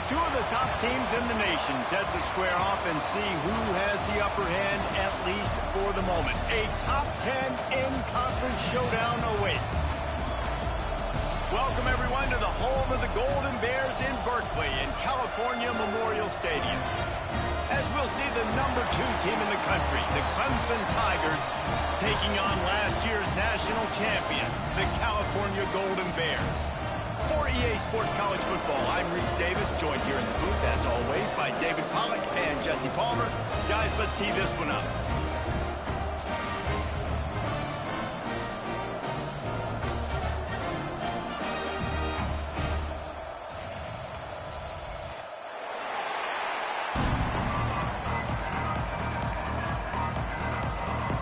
Two of the top teams in the nation set to square off and see who has the upper hand, at least for the moment. A top 10 in-conference showdown awaits. Welcome, everyone, to the home of the Golden Bears in Berkeley in California Memorial Stadium. As we'll see the number 2 team in the country, the Clemson Tigers, taking on last year's national champion, the California Golden Bears. For EA Sports College Football, I'm Reese Davis, joined here in the booth, as always, by David Pollack and Jesse Palmer. Guys, let's tee this one up.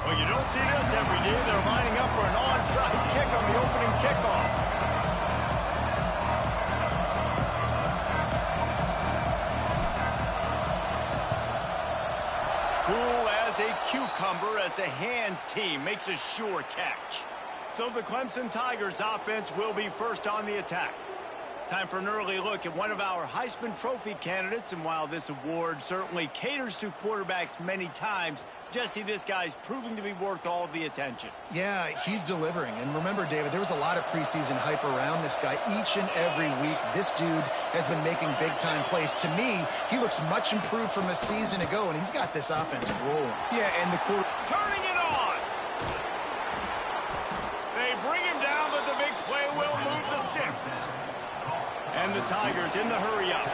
Well, you don't see this every day. They're lining up for an onside kick on the opening kickoff. Cool as a cucumber as the hands team makes a sure catch. So the Clemson Tigers offense will be first on the attack. Time for an early look at one of our Heisman Trophy candidates, and while this award certainly caters to quarterbacks many times, Jesse, this guy's proving to be worth all the attention. Yeah, he's delivering. And remember, David, there was a lot of preseason hype around this guy. Each and every week, this dude has been making big-time plays. To me, he looks much improved from a season ago, and he's got this offense rolling. Yeah, and the quarter turning it on. They bring him down, but the big play will move the sticks. And the Tigers in the hurry-up.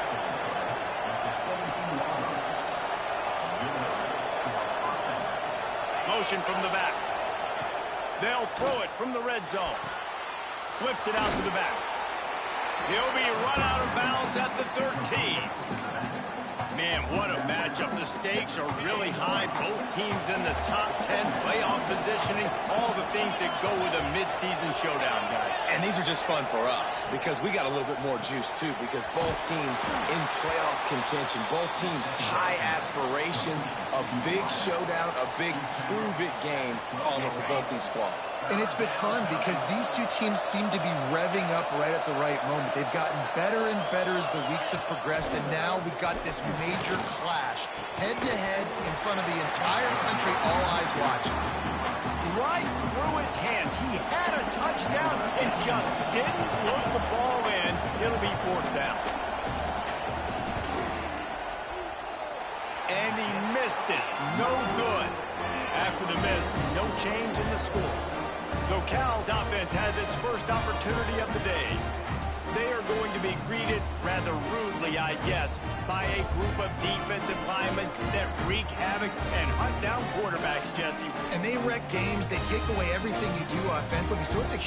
Motion from the back. They'll throw it from the red zone. Flips it out to the back. He'll be run out of bounds at the 13. Man, what a matchup. The stakes are really high. Both teams in the top 10 playoff positioning. All the things that go with a midseason showdown, guys. And these are just fun for us because we got a little bit more juice, too, because both teams in playoff contention, both teams high aspirations, a big showdown, a big prove-it game calling for both these squads. And it's been fun because these two teams seem to be revving up right at the right moment. They've gotten better and better as the weeks have progressed, and now we've got this major clash, head-to-head in front of the entire country, all eyes watching. Right through his hands. He had a touchdown and just didn't look the ball in. It'll be 4th down. And he missed it. No good. After the miss, no change in the score. So Cal's offense has its first opportunity of the day. They are going to be greeted rather rudely, I guess, by a group of defensive linemen that wreak havoc and hunt down quarterbacks, Jesse. And they wreck games. They take away everything you do offensively. So it's a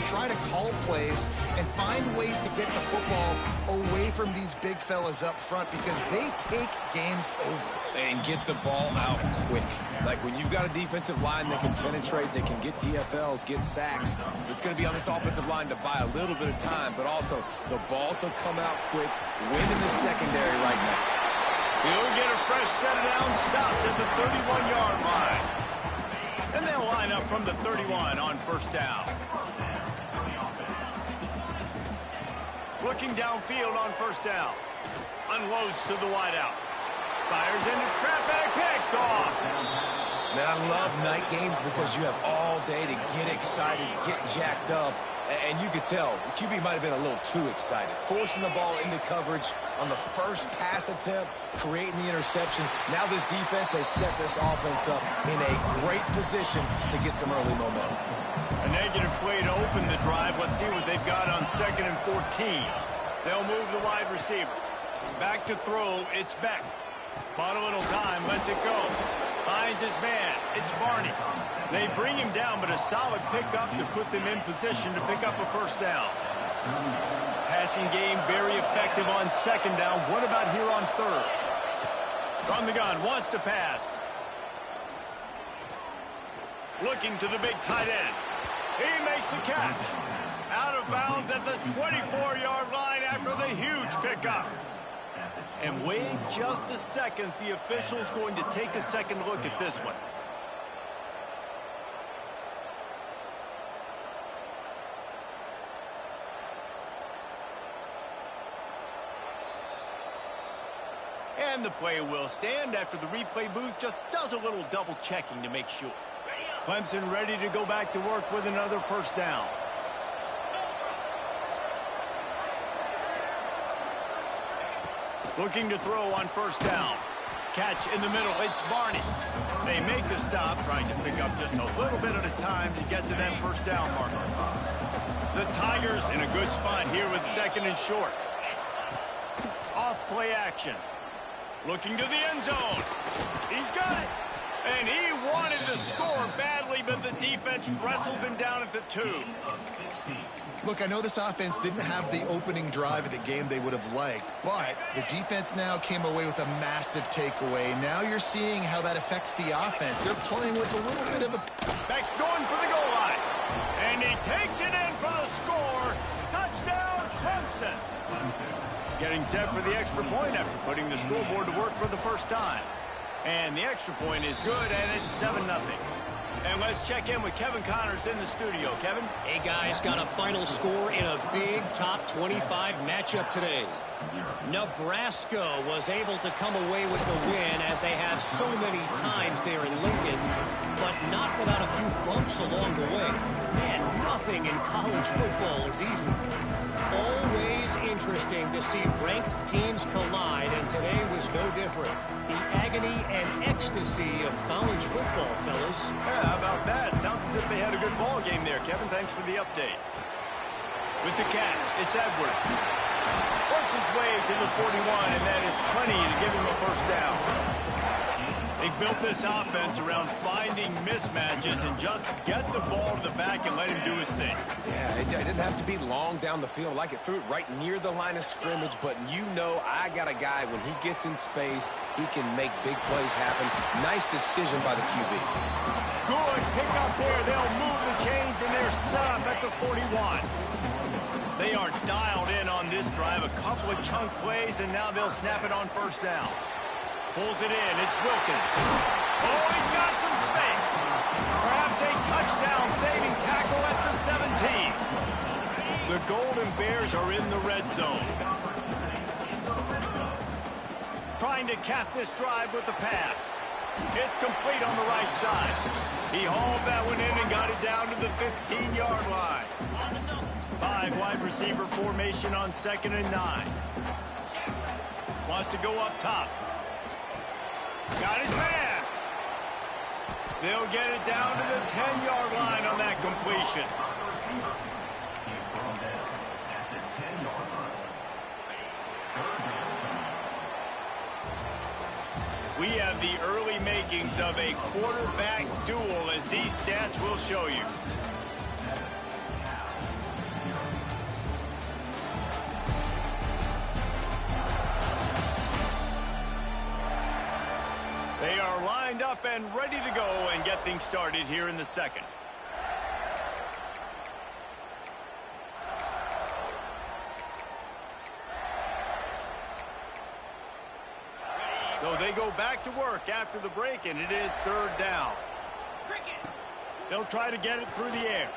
try to call plays and find ways to get the football away from these big fellas up front because they take games over. And get the ball out quick. Like when you've got a defensive line that can penetrate, they can get TFLs, get sacks, it's going to be on this offensive line to buy a little bit of time, but also the ball to come out quick, win in the secondary right now. He'll get a fresh set down, stopped at the 31-yard line. And they'll line up from the 31 on 1st down. Looking downfield on 1st down. Unloads to the wideout. Fires into traffic, picked off. Man, I love night games because you have all day to get excited, get jacked up. And you could tell, the QB might have been a little too excited. Forcing the ball into coverage on the first pass attempt, creating the interception. Now this defense has set this offense up in a great position to get some early momentum. A negative play to open the drive. Let's see what they've got on 2nd and 14. They'll move the wide receiver. Back to throw, it's Beck. Bought a little time, lets it go. Finds his man, it's Barney. They bring him down, but a solid pickup to put them in position to pick up a 1st down. Passing game very effective on 2nd down. What about here on 3rd? From the gun, wants to pass. Looking to the big tight end. He makes the catch. Out of bounds at the 24-yard line after the huge pickup. And wait just a second. The official's going to take a second look at this one. And the play will stand after the replay booth just does a little double checking to make sure. Clemson ready to go back to work with another first down. Looking to throw on first down. Catch in the middle. It's Barney. They make the stop, trying to pick up just a little bit at a time to get to that first down marker. The Tigers in a good spot here with second and short. Off play action. Looking to the end zone. He's got it. And he wanted to score badly, but the defense wrestles him down at the 2. Look, I know this offense didn't have the opening drive of the game they would have liked, but the defense now came away with a massive takeaway. Now you're seeing how that affects the offense. They're playing with a little bit of a... Beck's going for the goal line. And he takes it in for the score. Touchdown, Clemson. Getting set for the extra point after putting the scoreboard to work for the first time. And the extra point is good, and it's 7-0. And let's check in with Kevin Connors in the studio. Kevin? Hey, guys, got a final score in a big top 25 matchup today. Nebraska was able to come away with the win as they have so many times there in Lincoln, but not without a few bumps along the way. Man, nothing in college football is easy. Always interesting to see ranked teams collide, and today was no different. The agony and ecstasy of college football, fellas. Yeah, how about that? Sounds as if they had a good ball game there, Kevin. Thanks for the update. With the catch, it's Edwards. Works his way to the 41, and that is plenty to give him a first down. They built this offense around finding mismatches and just get the ball to the back and let him do his thing. Yeah, it didn't have to be long down the field. Like it threw it right near the line of scrimmage, but you know I got a guy, when he gets in space, he can make big plays happen. Nice decision by the QB. Good pick up there. They'll move the chains, and they're set up at the 41. They are dialed in on this drive. A couple of chunk plays, and now they'll snap it on first down. Pulls it in. It's Wilkins. Oh, he's got some space. Perhaps a touchdown-saving tackle at the 17. The Golden Bears are in the red zone. Trying to cap this drive with the pass. It's complete on the right side. He hauled that one in and got it down to the 15-yard line. 5 wide receiver formation on 2nd and 9. Wants to go up top. Got his man. They'll get it down to the 10-yard line on that completion. We have the early makings of a quarterback duel, as these stats will show you. They are lined up and ready to go and get things started here in the second. So they go back to work after the break, and it is 3rd down. They'll try to get it through the air.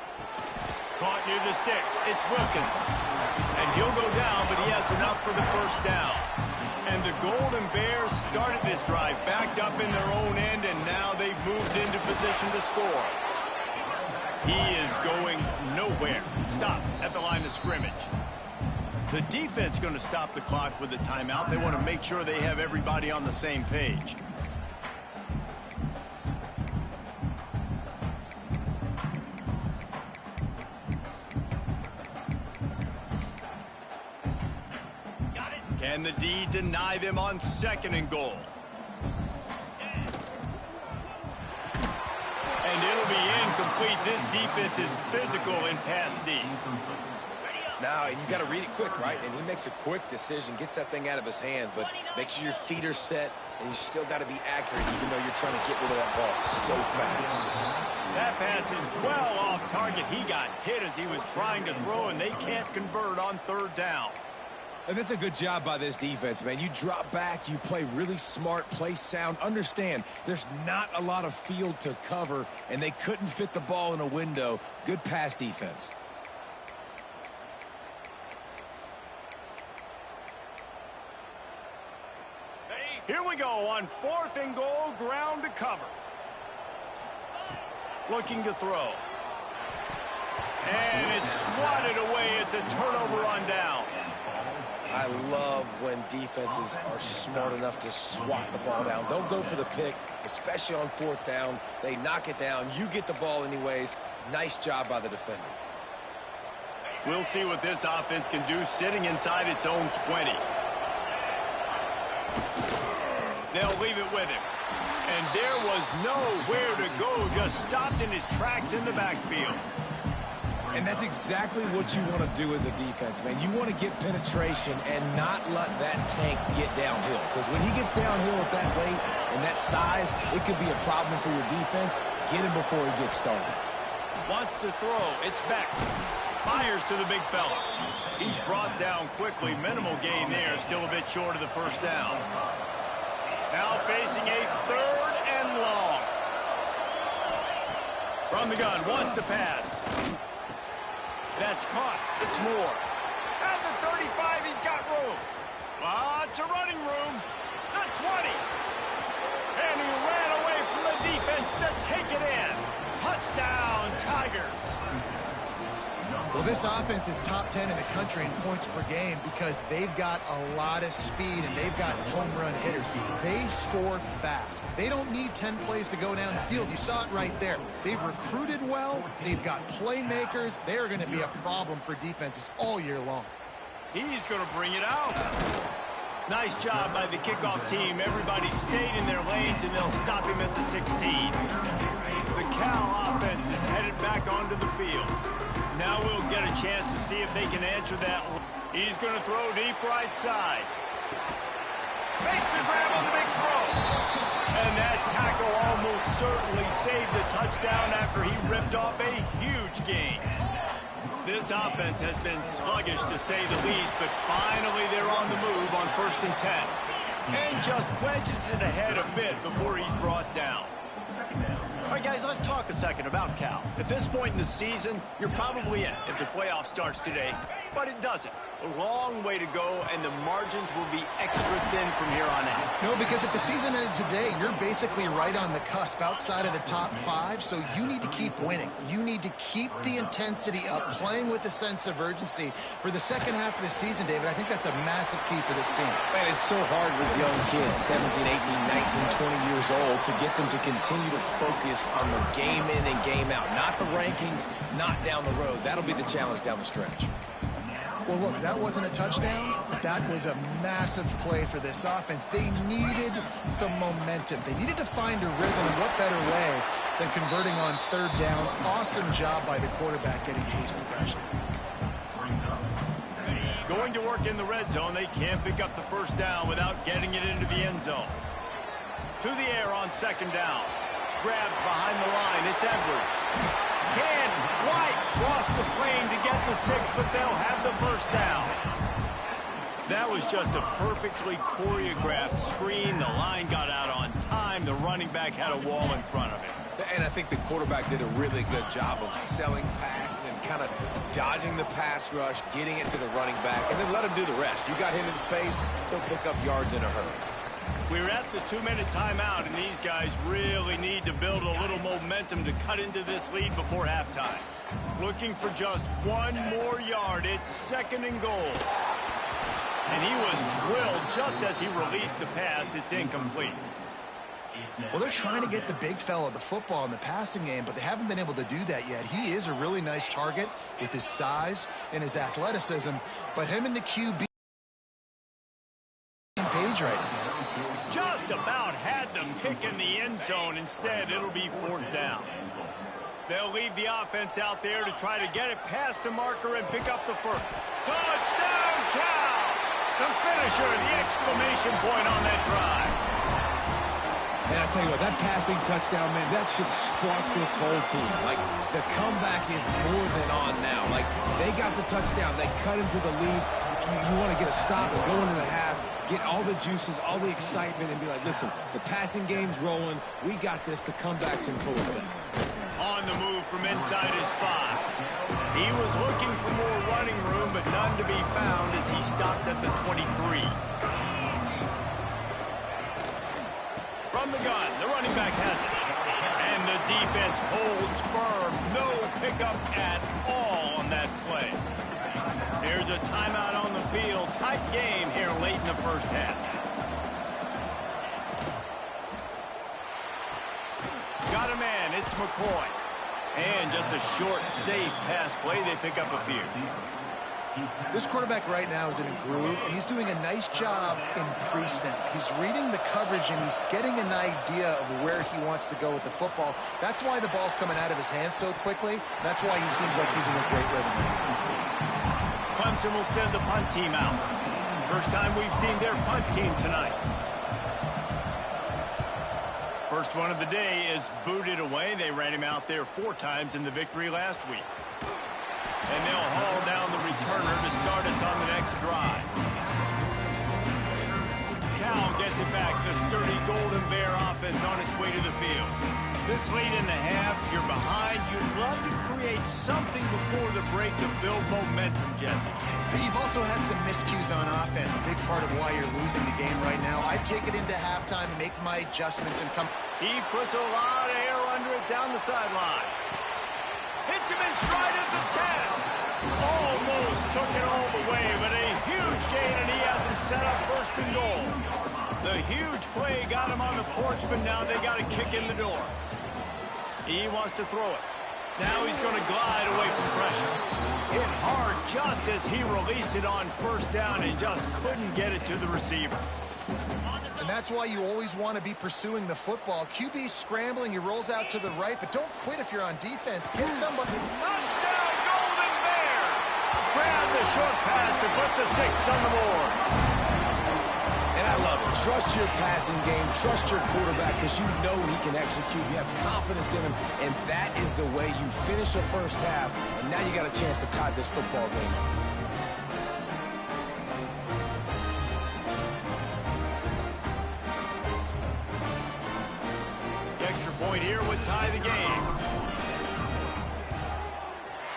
Caught near the sticks. It's Wilkins. And he'll go down, but he has enough for the first down. And the Golden Bears started this drive backed up in their own end, and now they've moved into position to score. He is going nowhere. Stop at the line of scrimmage. The defense going to stop the clock with a timeout. They want to make sure they have everybody on the same page. Can the D deny them on 2nd and goal? And it'll be incomplete. This defense is physical in pass D. Now, and you got to read it quick, right? And he makes a quick decision, gets that thing out of his hand, but make sure your feet are set, and you still got to be accurate, even though you're trying to get rid of that ball so fast. That pass is well off target. He got hit as he was trying to throw, and they can't convert on 3rd down. And that's a good job by this defense, man. You drop back, you play really smart, play sound. Understand, there's not a lot of field to cover, and they couldn't fit the ball in a window. Good pass defense. Here we go on 4th and goal, ground to cover. Looking to throw. And it's swatted away. It's a turnover on downs. I love when defenses are smart enough to swat the ball down. Don't go for the pick, especially on 4th down. They knock it down. You get the ball anyways. Nice job by the defender. We'll see what this offense can do sitting inside its own 20. They'll leave it with him. And there was nowhere to go, just stopped in his tracks in the backfield. And that's exactly what you want to do as a defense, man. You want to get penetration and not let that tank get downhill. Because when he gets downhill at that weight and that size, it could be a problem for your defense. Get him before he gets started. Wants to throw. It's back. Fires to the big fella. He's brought down quickly. Minimal gain there. Still a bit short of the first down. Now facing a 3rd and long. From the gun. Wants to pass. That's caught. It's Moore. At the 35, he's got room. Lots of running room. The 20. And he ran away from the defense to take it in. Touchdown, Tigers. Well, this offense is top 10 in the country in points per game because they've got a lot of speed and they've got home run hitters. They score fast. They don't need 10 plays to go down the field. You saw it right there. They've recruited well. They've got playmakers. They're going to be a problem for defenses all year long. He's going to bring it out. Nice job by the kickoff team. Everybody stayed in their lanes, and they'll stop him at the 16. The Cal offense is headed back onto the field. Now we'll get a chance to see if they can answer that. He's going to throw deep right side. Makes the grab on the big throw. And that tackle almost certainly saved a touchdown after he ripped off a huge gain. This offense has been sluggish to say the least, but finally they're on the move on 1st and 10. And just wedges it ahead a bit before he's brought down. All right, guys, let's talk a second about Cal. At this point in the season, you're probably in if the playoff starts today, but it doesn't. A long way to go, and the margins will be extra thin from here on out. No, because if the season ended today, you're basically right on the cusp outside of the top 5, so you need to keep winning. You need to keep the intensity up, playing with a sense of urgency for the second half of the season, David. I think that's a massive key for this team. Man, it's so hard with young kids, 17, 18, 19, 20 years old, to get them to continue to focus on the game in and game out. Not the rankings, not down the road. That'll be the challenge down the stretch. Well, look, that wasn't a touchdown, but that was a massive play for this offense. They needed some momentum. They needed to find a rhythm, and what better way than converting on 3rd down. Awesome job by the quarterback getting through his progression. Going to work in the red zone. They can't pick up the first down without getting it into the end zone. To the air on 2nd down. Grabbed behind the line. It's Edwards. Can White cross the plane to get the 6, but they'll have the first down. That was just a perfectly choreographed screen. The line got out on time. The running back had a wall in front of him. And I think the quarterback did a really good job of selling pass and then kind of dodging the pass rush, getting it to the running back, and then let him do the rest. You got him in space, he'll pick up yards in a hurry. We're at the 2-minute timeout, and these guys really need to build a little momentum to cut into this lead before halftime. Looking for just 1 more yard. It's 2nd and goal. And he was drilled just as he released the pass. It's incomplete. Well, they're trying to get the big fella the football in the passing game, but they haven't been able to do that yet. He is a really nice target with his size and his athleticism, but him and the QB page right now. Just about had them pick in the end zone. Instead, it'll be 4th down. They'll leave the offense out there to try to get it past the marker and pick up the first. Touchdown, Cal! The finisher, the exclamation point on that drive. And I tell you what, that passing touchdown, man, that should spark this whole team. Like, the comeback is more than on now. Like, they got the touchdown. They cut into the lead. You want to get a stop and go into the half, get all the juices, all the excitement, and be like, listen, the passing game's rolling. We got this. The comeback's in full effect. On the move from inside his 5. He was looking for more running room, but none to be found as he stopped at the 23. From the gun, the running back has it. And the defense holds firm. No pickup at all on that play. Here's a timeout on the field. Tight game here late in the first half. Got a man. It's McCoy. And just a short, safe pass play. They pick up a few. This quarterback right now is in a groove, and he's doing a nice job in pre-snap. He's reading the coverage, and he's getting an idea of where he wants to go with the football. That's why the ball's coming out of his hands so quickly. That's why he seems like he's in a great rhythm. Clemson will send the punt team out. First time we've seen their punt team tonight. First one of the day is booted away. They ran him out there 4 times in the victory last week. And they'll haul down the returner to start us on the next drive. Cal gets it back. The sturdy Golden Bear offense on its way to the field. This late in the half, you're behind. You'd love to create something before the break to build momentum, Jesse. But you've also had some miscues on offense, a big part of why you're losing the game right now. I'd take it into halftime, make my adjustments, and come. He puts a lot of air under it down the sideline. Hits him in stride at the 10. Almost took it all the way, but a huge gain, and he has him set up first and goal. The huge play got him on the porch, but now they got to kick in the door. He wants to throw it. Now he's going to glide away from pressure. Hit hard just as he released it on first down and just couldn't get it to the receiver. And that's why you always want to be pursuing the football. QB scrambling, he rolls out to the right, but don't quit if you're on defense. Get somebody. Touchdown, Golden Bears! Grab the short pass to put the 6 on the board. And I love it. Trust your passing game. Trust your quarterback because you know he can execute. You have confidence in him, and that is the way you finish the first half. And now you got a chance to tie this football game up. Point here would tie the game.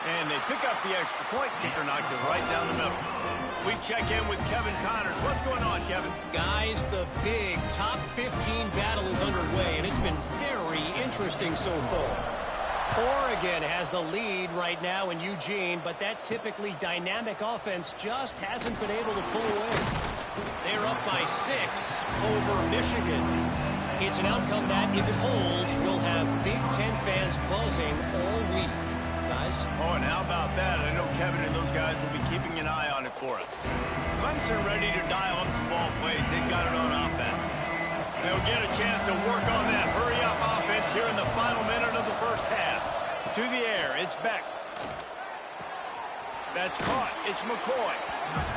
And they pick up the extra point. Kicker knocked it right down the middle. We check in with Kevin Connors. What's going on, Kevin? Guys, the big top 15 battle is underway, and it's been very interesting so far. Oregon has the lead right now in Eugene, but that typically dynamic offense just hasn't been able to pull away. They're up by 6 over Michigan. It's an outcome that, if it holds, will have Big Ten fans buzzing all week. Guys? Oh, and how about that? I know Kevin and those guys will be keeping an eye on it for us. Clemson ready to dial up some ball plays. They've got it on offense. They'll get a chance to work on that hurry-up offense here in the final minute of the first half. To the air, it's Beck. That's caught. It's McCoy.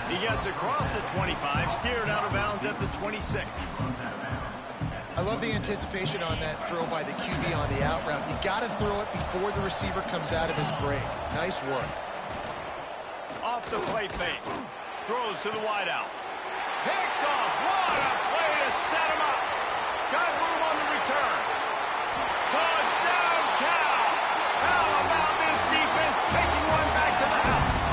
He gets across the 25, steered out of bounds at the 26. I love the anticipation on that throw by the QB on the out route. You got to throw it before the receiver comes out of his break. Nice work. Off the play fake. Throws to the wideout. Picked off. What a play to set him up. Got room on the return. Touchdown, Cal. How about this defense taking one back to the house?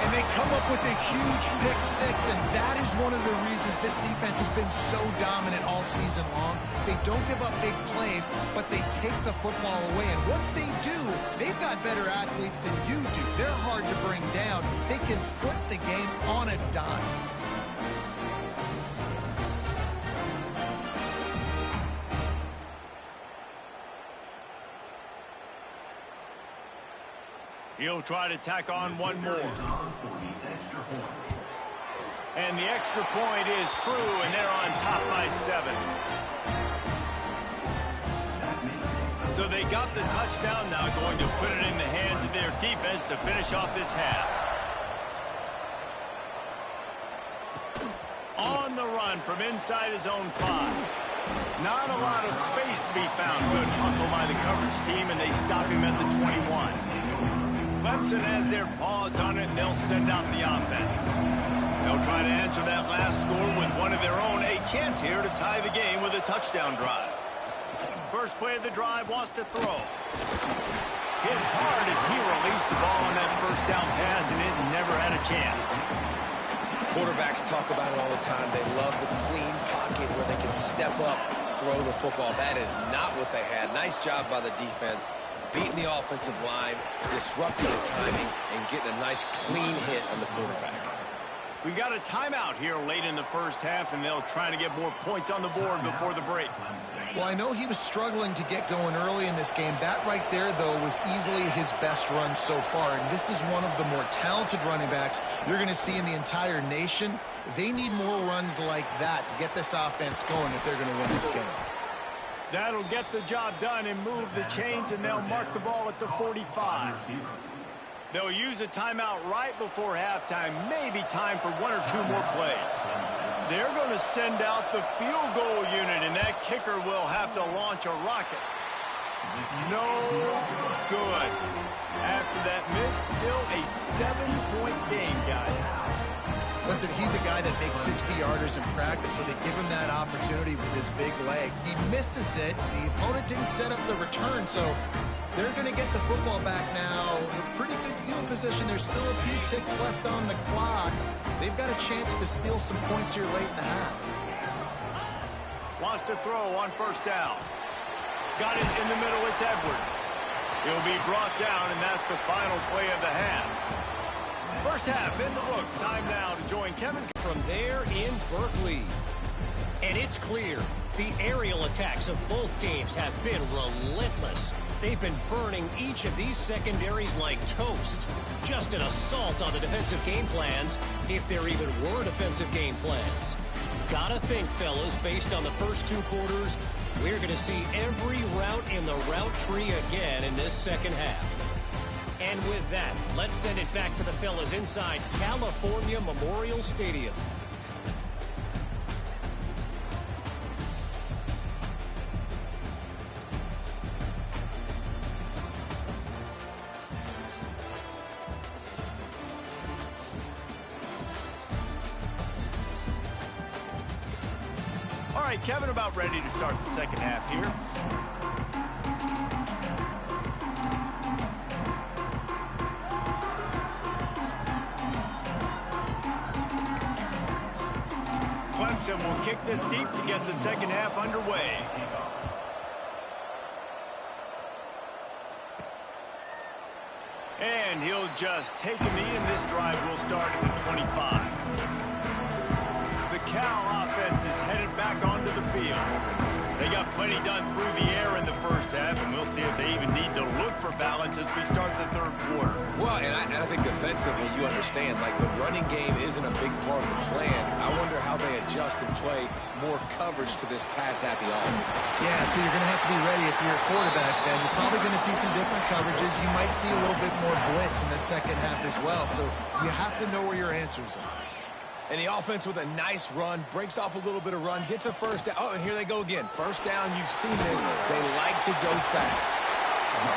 And they come up with a huge pick 6, and that is one of the reasons this defense has been so dominant all season long. They don't give up big plays, but they take the football away. And once they do, they've got better athletes than you do. They're hard to bring down. They can flip the game on a dime. He'll try to tack on one more. And the extra point is true, and they're on top by 7. So they got the touchdown, now going to put it in the hands of their defense to finish off this half. On the run from inside his own 5. Not a lot of space to be found. Good hustle by the coverage team, and they stop him at the 21. Clemson has their paws on it, and they'll send out the offense. They'll try to answer that last score with one of their own. A chance here to tie the game with a touchdown drive. First play of the drive wants to throw. Hit hard as he released the ball on that first down pass, and it never had a chance. Quarterbacks talk about it all the time. They love the clean pocket where they can step up, throw the football. That is not what they had. Nice job by the defense, beating the offensive line, disrupting the timing, and getting a nice clean hit on the quarterback. We got a timeout here late in the first half, and they'll try to get more points on the board before the break. Well, I know he was struggling to get going early in this game. That right there, though, was easily his best run so far. And this is one of the more talented running backs you're going to see in the entire nation. They need more runs like that to get this offense going if they're going to win this game. That'll get the job done and move the chains, and they'll mark the ball at the 45. They'll use a timeout right before halftime, maybe time for one or two more plays. They're going to send out the field goal unit, and that kicker will have to launch a rocket. No good. After that miss, still a 7-point game, guys. Listen, he's a guy that makes 60-yarders in practice, so they give him that opportunity with his big leg. He misses it. The opponent didn't set up the return, so they're going to get the football back now. A pretty good field position. There's still a few ticks left on the clock. They've got a chance to steal some points here late in the half. Wants to throw on first down. Got it in the middle. It's Edwards. He'll be brought down, and that's the final play of the half. First half in the books. Time now to join Kevin from there in Berkeley. And it's clear the aerial attacks of both teams have been relentless. They've been burning each of these secondaries like toast. Just an assault on the defensive game plans, if there even were defensive game plans. Gotta think, fellas, based on the first two quarters, we're going to see every route in the route tree again in this second half. And with that, let's send it back to the fellas inside California Memorial Stadium. All right, Kevin, about ready to start the second half here. Clemson will kick this deep to get the second half underway. And he'll just take a knee, and this drive will start at the 25. The Cal offense is headed back onto the field. They got plenty done through the air in the first half, and we'll see if they even need to look for balance as we start the third quarter. Well, and I think defensively, you understand, like the running game isn't a big part of the plan. I wonder how they adjust and play more coverage to this pass-happy offense. Yeah, so you're going to have to be ready if you're a quarterback, then. You're probably going to see some different coverages. You might see a little bit more blitz in the second half as well, so you have to know where your answers are. And the offense with a nice run, breaks off a little bit of run, gets a first down. Oh, and here they go again. First down, you've seen this. They like to go fast.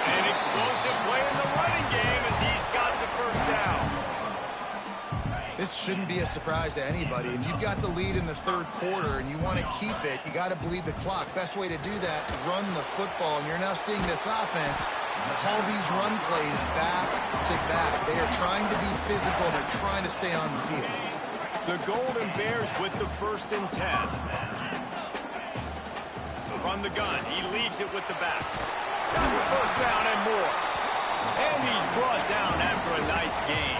An explosive play in the running game as he's got the first down. This shouldn't be a surprise to anybody. If you've got the lead in the third quarter and you want to keep it, you got to bleed the clock. Best way to do that, run the football. And you're now seeing this offense call these run plays back to back. They are trying to be physical. They're trying to stay on the field. The Golden Bears with the 1st and 10. From the gun, he leaves it with the back. Got the first down and more. And he's brought down after a nice gain.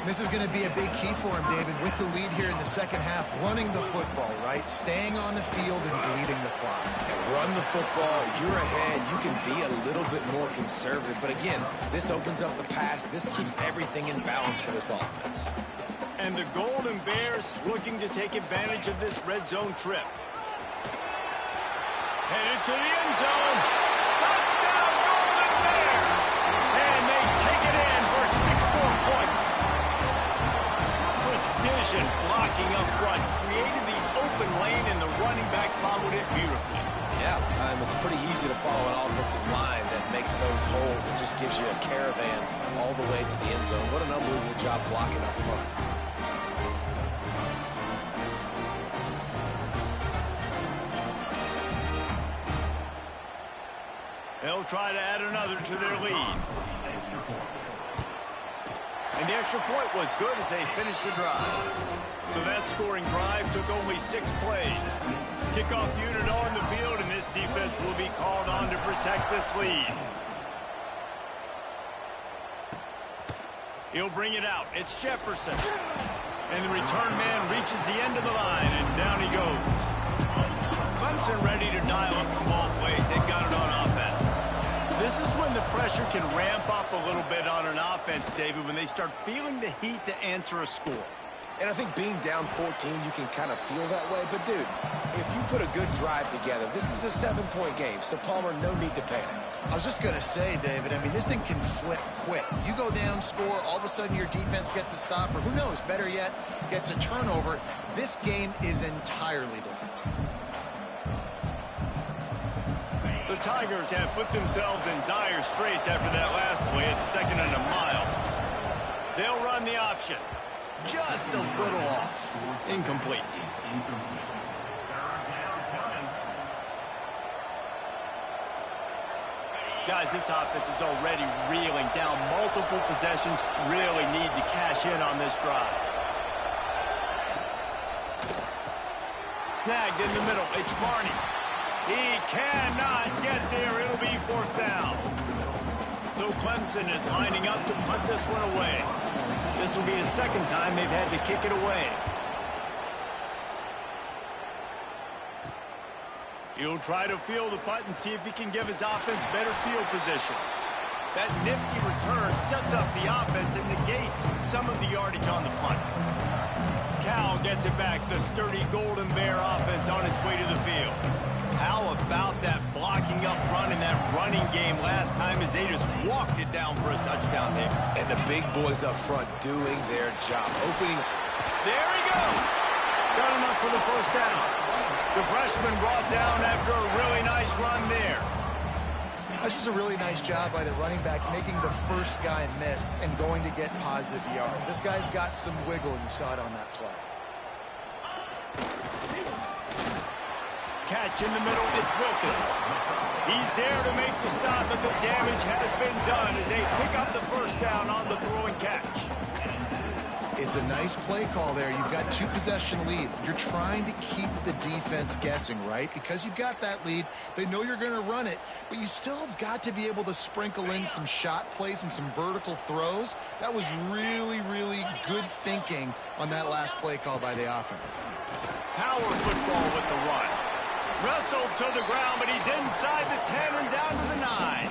This is going to be a big key for him, David, with the lead here in the second half, running the football, right? Staying on the field and bleeding the clock. Run the football, you're ahead, you can be a little bit more conservative. But again, this opens up the pass. This keeps everything in balance for this offense. And the Golden Bears looking to take advantage of this red zone trip. Headed to the end zone. Touchdown, Golden Bears! And they take it in for 6 more points. Precision blocking up front. Created the open lane, and the running back followed it beautifully. Yeah, it's pretty easy to follow an offensive line that makes those holes and just gives you a caravan all the way to the end zone. What an unbelievable job blocking up front. They'll try to add another to their lead. And the extra point was good as they finished the drive. So that scoring drive took only 6 plays. Kickoff unit on the field, and this defense will be called on to protect this lead. He'll bring it out. It's Jefferson. And the return man reaches the end of the line, and down he goes. Clemson ready to dial up some ball plays. They've got it on offense. This is when the pressure can ramp up a little bit on an offense, David, when they start feeling the heat to answer a score. And I think being down 14, you can kind of feel that way. But, dude, if you put a good drive together, this is a 7-point game. So, Palmer, no need to panic. I was just going to say, David, I mean, this thing can flip quick. You go down, score, all of a sudden your defense gets a stop, or who knows, better yet, gets a turnover. This game is entirely different. The Tigers have put themselves in dire straits after that last play at 2nd and a mile. They'll run the option. Just a little off. Incomplete. Guys, this offense is already reeling down multiple possessions. Really need to cash in on this drive. Snagged in the middle. It's Barney. He cannot get there. It'll be 4th down. So Clemson is lining up to punt this one away. This will be the 2nd time they've had to kick it away. He'll try to field the punt and see if he can give his offense better field position. That nifty return sets up the offense and negates some of the yardage on the punt. Cal gets it back. The sturdy Golden Bear offense on its way to the field. How about that blocking up front in that running game last time as they just walked it down for a touchdown there. And the big boys up front doing their job. Opening. There he goes. Got enough for the 1st down. The freshman brought down after a really nice run there. That's just a really nice job by the running back, making the first guy miss and going to get positive yards. This guy's got some wiggle, and you saw it on that play. Catch in the middle, it's Wilkins. He's there to make the stop, but the damage has been done as they pick up the 1st down on the throw and catch. It's a nice play call there. You've got 2-possession lead. You're trying to keep the defense guessing, right? Because you've got that lead. They know you're going to run it, but you still have got to be able to sprinkle in some shot plays and some vertical throws. That was really, really good thinking on that last play call by the offense. Power football with the run. Wrestled to the ground, but he's inside the 10 and down to the 9.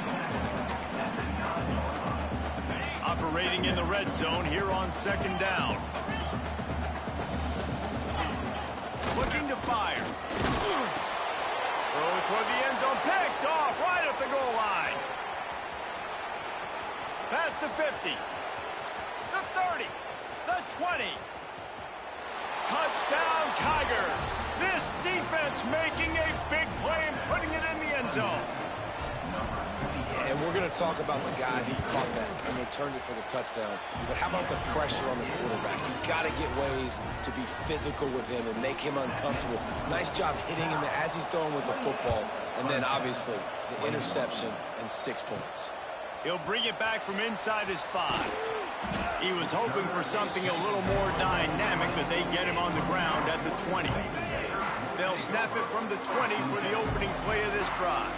Operating in the red zone here on 2nd down. Looking to fire. Throw toward the end zone. Picked off right at the goal line. Past the 50. The 30. The 20. Touchdown, Tigers. This defense making a big play and putting it in the end zone. Yeah, and we're going to talk about the guy who caught that and returned it for the touchdown. But how about the pressure on the quarterback? You've got to get ways to be physical with him and make him uncomfortable. Nice job hitting him as he's throwing with the football. And then, obviously, the interception and 6 points. He'll bring it back from inside his 5. He was hoping for something a little more dynamic, but they get him on the ground at the 20. They'll snap it from the 20 for the opening play of this drive.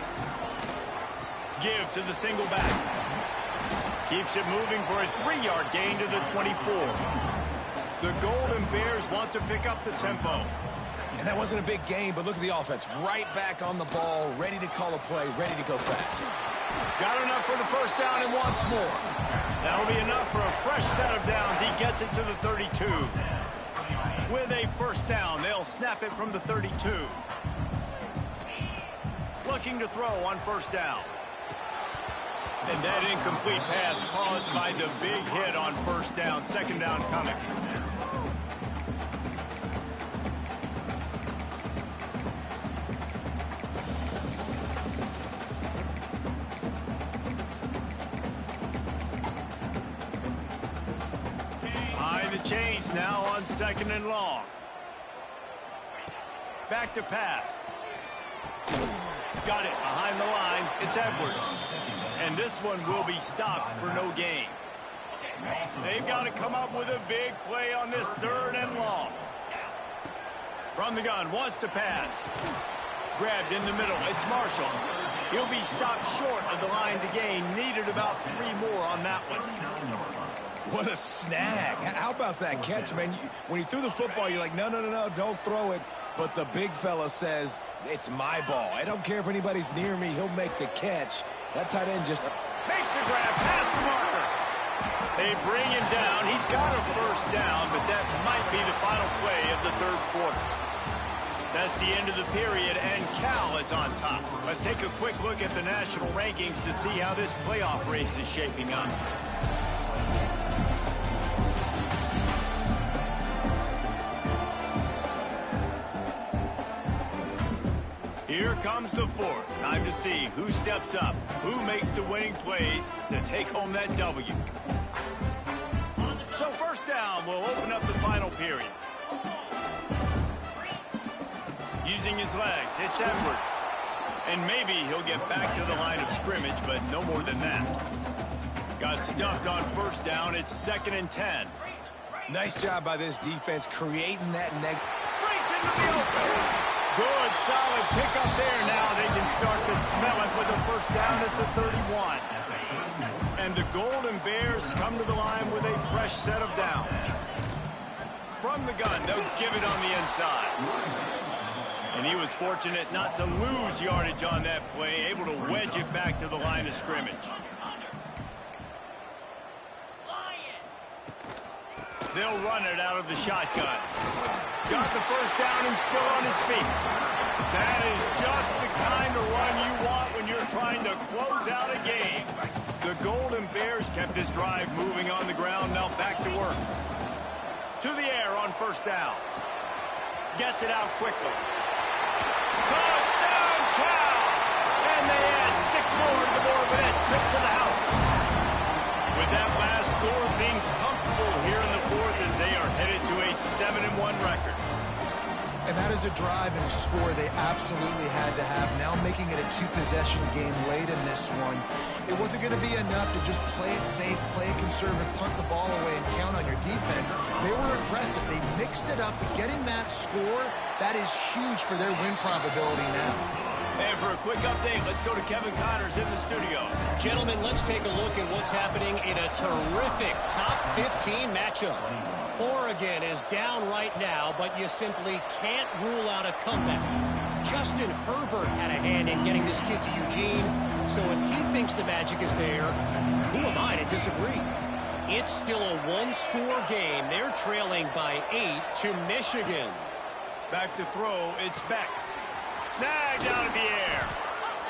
Give to the single back. Keeps it moving for a 3-yard gain to the 24. The Golden Bears want to pick up the tempo. And that wasn't a big gain, but look at the offense. Right back on the ball, ready to call a play, ready to go fast. Got enough for the 1st down and wants more. That'll be enough for a fresh set of downs. He gets it to the 32. With a 1st down, they'll snap it from the 32. Looking to throw on 1st down. And that incomplete pass caused by the big hit on 1st down. 2nd down coming. High the chains now on 2nd and long. Back to pass. Got it behind the line. It's Edwards. And this one will be stopped for no gain. They've got to come up with a big play on this 3rd and long. From the gun, wants to pass. Grabbed in the middle. It's Marshall. He'll be stopped short of the line to gain. Needed about 3 more on that one. What a snag. How about that catch, man? When he threw the football, you're like, no, don't throw it. But the big fella says, it's my ball. I don't care if anybody's near me. He'll make the catch. That tight end just makes the grab past the marker. They bring him down. He's got a 1st down, but that might be the final play of the 3rd quarter. That's the end of the period, and Cal is on top. Let's take a quick look at the national rankings to see how this playoff race is shaping up. Here comes the 4th. Time to see who steps up, who makes the winning plays to take home that W. So 1st down will open up the final period. Using his legs, it's Edwards. And maybe he'll get back to the line of scrimmage, but no more than that. Got stuffed on 1st down. It's 2nd and 10. nice job by this defense creating that negative. Breaks into the open. Good, solid pickup there. Now they can start to smell it with a 1st down at the 31. And the Golden Bears come to the line with a fresh set of downs. From the gun, they'll give it on the inside. And he was fortunate not to lose yardage on that play, able to wedge it back to the line of scrimmage. They'll run it out of the shotgun. Got the 1st down and still on his feet. That is just the kind of run you want when you're trying to close out a game. The Golden Bears kept this drive moving on the ground. Now back to work. To the air on 1st down. Gets it out quickly. Touchdown, Cal! And they add 6 more to the board with a trip to the house. With that last score, things comfortable here in the 4th as they are headed to a 7-1 record. And that is a drive and a score they absolutely had to have. Now making it a 2-possession game late in this one. It wasn't going to be enough to just play it safe, play it conservative, punt the ball away, and count on your defense. They were aggressive. They mixed it up. But getting that score, that is huge for their win probability now. And for a quick update, let's go to Kevin Connors in the studio. Gentlemen, let's take a look at what's happening in a terrific top 15 matchup. Oregon is down right now, but you simply can't rule out a comeback. Justin Herbert had a hand in getting this kid to Eugene, so if he thinks the magic is there, who am I to disagree? It's still a 1-score game. They're trailing by 8 to Michigan. Back to throw, it's Beck. Snagged out of the air.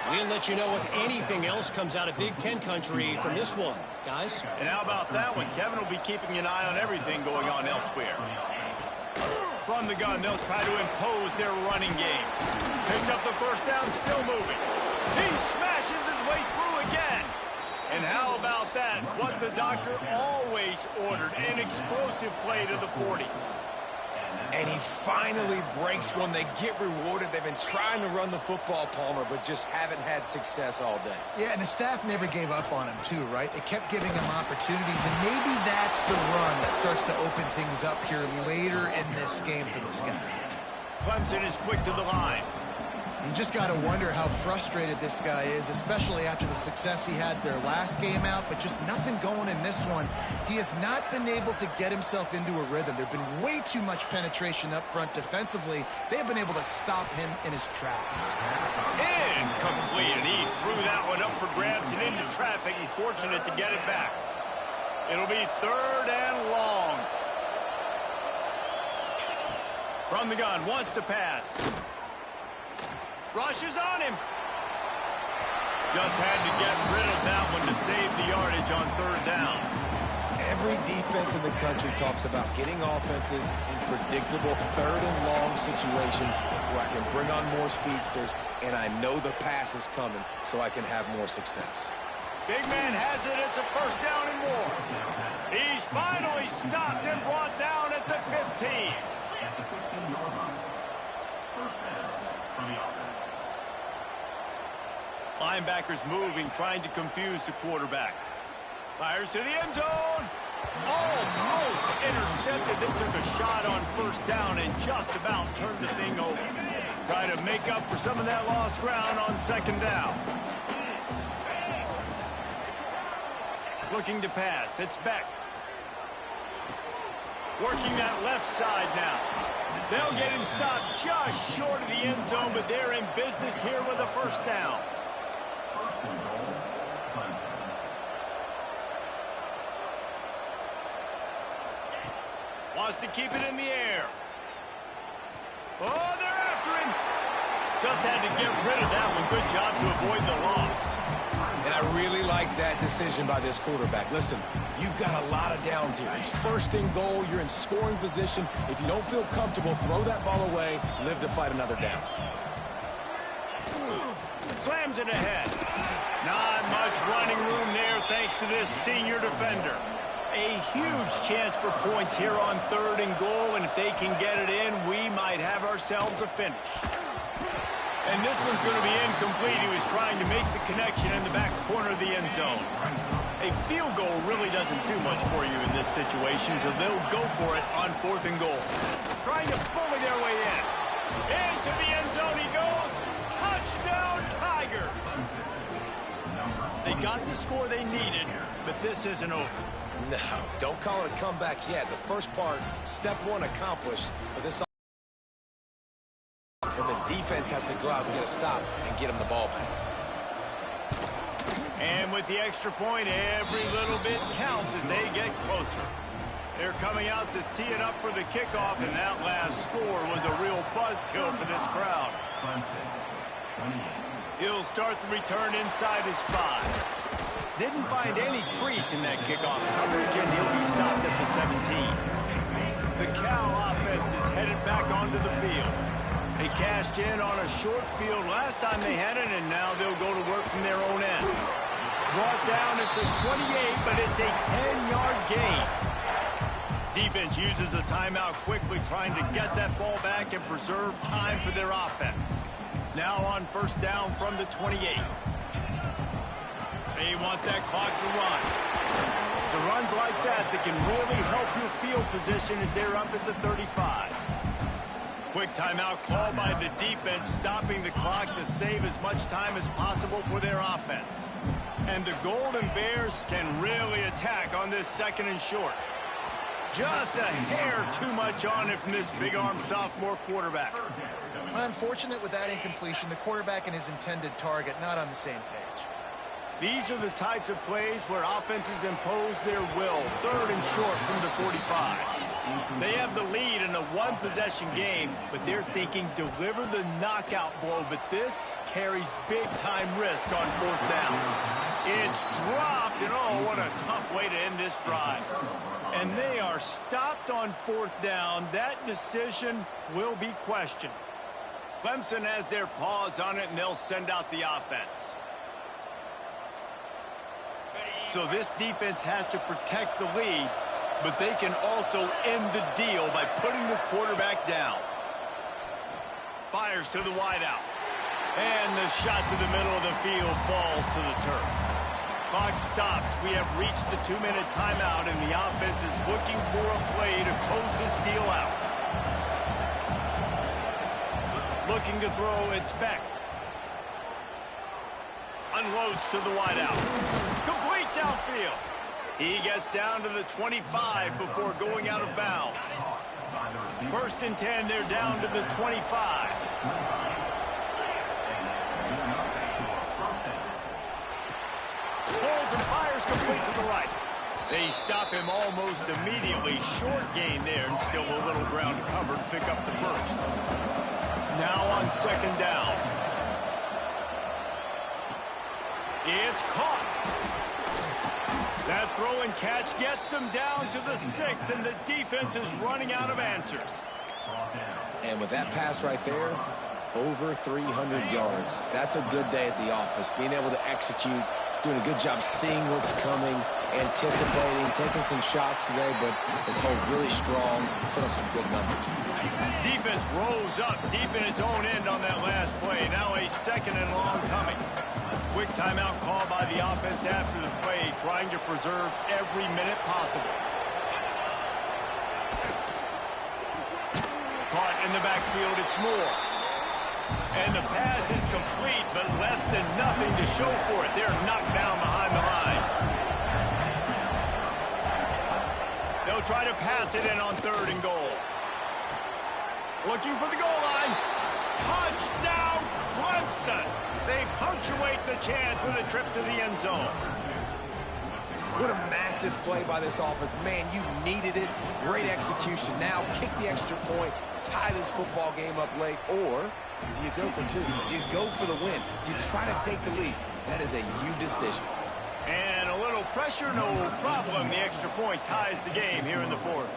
We'll let you know if anything else comes out of Big Ten country from this one, guys. And how about that one? Kevin will be keeping an eye on everything going on elsewhere. From the gun, they'll try to impose their running game. Picks up the 1st down, still moving. He smashes his way through again. And how about that? What the doctor always ordered, an explosive play to the 40. And he finally breaks one. They get rewarded. They've been trying to run the football, Palmer, but just haven't had success all day. Yeah, and the staff never gave up on him, too, right? They kept giving him opportunities, and maybe that's the run that starts to open things up here later in this game for this guy. Clemson is quick to the line. You just got to wonder how frustrated this guy is, especially after the success he had their last game out, but just nothing going in this one. He has not been able to get himself into a rhythm. There's been way too much penetration up front defensively. They have been able to stop him in his tracks. Incomplete, and he threw that one up for grabs and into traffic, and fortunate to get it back. It'll be 3rd and long. From the gun, wants to pass. Rushes on him. Just had to get rid of that one to save the yardage on 3rd down. Every defense in the country talks about getting offenses in predictable 3rd and long situations where I can bring on more speedsters and I know the pass is coming so I can have more success. Big man has it. It's a 1st down and more. He's finally stopped and brought down at the 15. Linebackers moving, trying to confuse the quarterback. Fires to the end zone. Almost intercepted. They took a shot on first down and just about turned the thing over. Try to make up for some of that lost ground on second down. Looking to pass. It's Beck. Working that left side now. They'll get him stopped just short of the end zone, but they're in business here with a first down. Wants to keep it in the air. Oh, they're after him. Just had to get rid of that one. Good job to avoid the loss. And I really like that decision by this quarterback. Listen, you've got a lot of downs here. It's first and goal. You're in scoring position. If you don't feel comfortable, throw that ball away. Live to fight another down. Slams it ahead. Not much running room there thanks to this senior defender. A huge chance for points here on third and goal, and if they can get it in, we might have ourselves a finish. And this one's going to be incomplete. He was trying to make the connection in the back corner of the end zone. A field goal really doesn't do much for you in this situation, so they'll go for it on fourth and goal. Trying to bully their way in. Into the end zone he goes. Touchdown, Tiger! They got the score they needed, but this isn't over. No, don't call it a comeback yet. The first part, step one accomplished, but this and the defense has to go out and get a stop and get him the ball back. And with the extra point, every little bit counts as they get closer. They're coming out to tee it up for the kickoff, and that last score was a real buzzkill for this crowd. He'll start the return inside his 5. Didn't find any crease in that kickoff coverage, and he'll be stopped at the 17. The Cal offense is headed back onto the field. They cashed in on a short field last time they had it, and now they'll go to work from their own end. Brought down at the 28, but it's a 10-yard gain. Defense uses a timeout quickly, trying to get that ball back and preserve time for their offense. Now on first down from the 28. They want that clock to run. So runs like that can really help your field position as they're up at the 35. Quick timeout call by the defense, stopping the clock to save as much time as possible for their offense. And the Golden Bears can really attack on this second and short. Just a hair too much on it from this big-armed sophomore quarterback. Unfortunate with that incompletion, the quarterback and his intended target not on the same page. These are the types of plays where offenses impose their will. Third and short from the 45. They have the lead in a one-possession game, but they're thinking deliver the knockout blow, but this carries big-time risk on fourth down. It's dropped, and oh, what a tough way to end this drive. And they are stopped on fourth down. That decision will be questioned. Clemson has their paws on it, and they'll send out the offense. So this defense has to protect the lead, but they can also end the deal by putting the quarterback down. Fires to the wideout. And the shot to the middle of the field falls to the turf. Clock stops. We have reached the 2-minute timeout, and the offense is looking for a play to close this deal out. Looking to throw, it's Beck. Unloads to the wideout. Complete downfield. He gets down to the 25 before going out of bounds. First and 10, they're down to the 25. Pulls and fires complete to the right. They stop him almost immediately. Short gain there, and still a little ground to cover to pick up the first. Now on second down. It's caught. That throw and catch gets them down to the 6, and the defense is running out of answers. And with that pass right there, over 300 yards. That's a good day at the office. Being able to execute, doing a good job seeing what's coming, anticipating, taking some shots today, but his hold really strong, put up some good numbers. Defense rose up deep in its own end on that last play. Now a second and long coming. Quick timeout call by the offense after the play, trying to preserve every minute possible. Caught in the backfield, it's Moore. And the pass is complete, but less than nothing to show for it. They're knocked down behind the line. They'll try to pass it in on 3rd and goal. Looking for the goal line. Touchdown, Clemson! They punctuate the chance with a trip to the end zone. What a massive play by this offense. Man, you needed it. Great execution. Now kick the extra point, tie this football game up late, or do you go for 2? Do you go for the win? Do you try to take the lead? That is a you decision. And a little pressure, no problem. The extra point ties the game here in the 4th.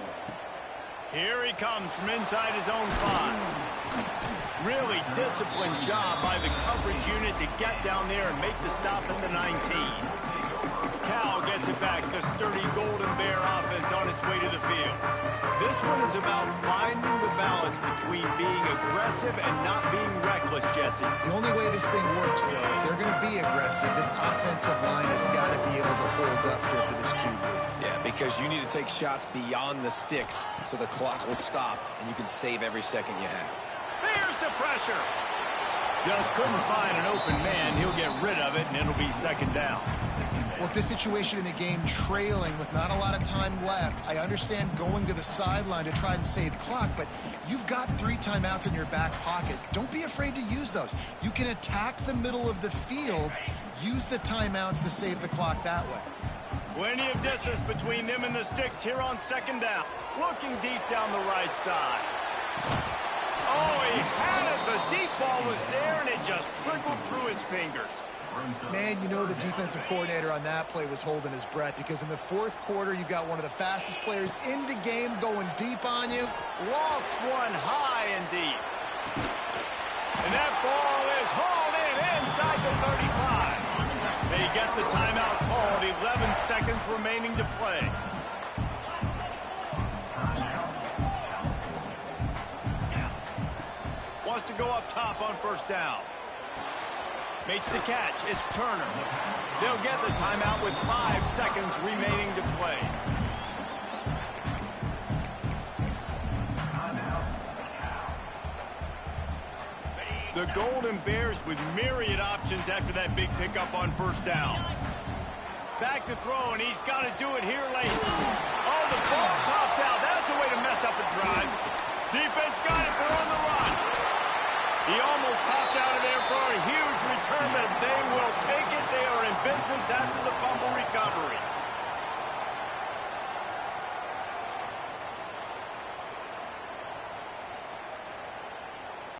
Here he comes from inside his own 5. Really disciplined job by the coverage unit to get down there and make the stop at the 19. Cal gets it back. The sturdy Golden Bear offense on its way to the field. This one is about finding the balance between being aggressive and not being reckless, Jesse. The only way this thing works, though, if they're going to be aggressive, this offensive line has got to be able to hold up here for this QB. Yeah, because you need to take shots beyond the sticks so the clock will stop and you can save every second you have. There's the pressure. Just couldn't find an open man. He'll get rid of it, and it'll be 2nd down. With this situation in the game trailing with not a lot of time left, I understand going to the sideline to try and save clock, but you've got 3 timeouts in your back pocket. Don't be afraid to use those. You can attack the middle of the field, use the timeouts to save the clock that way. Plenty of distance between them and the sticks here on 2nd down. Looking deep down the right side. Oh, he had it. The deep ball was there, and it just trickled through his fingers. Man, you know the defensive coordinator on that play was holding his breath because in the 4th quarter, you've got one of the fastest players in the game going deep on you. Lofts one high and deep. And that ball is hauled in inside the 35. They get the timeout called. 11 seconds remaining to play. Wants to go up top on 1st down. Makes the catch. It's Turner. They'll get the timeout with 5 seconds remaining to play. The Golden Bears with myriad options after that big pickup on 1st down. Back to throw, and he's got to do it here late. Oh, the ball popped out. That's a way to mess up a drive. Defense got it. They're on the run. He almost popped out of there for a huge return, but they will take it. They are in business after the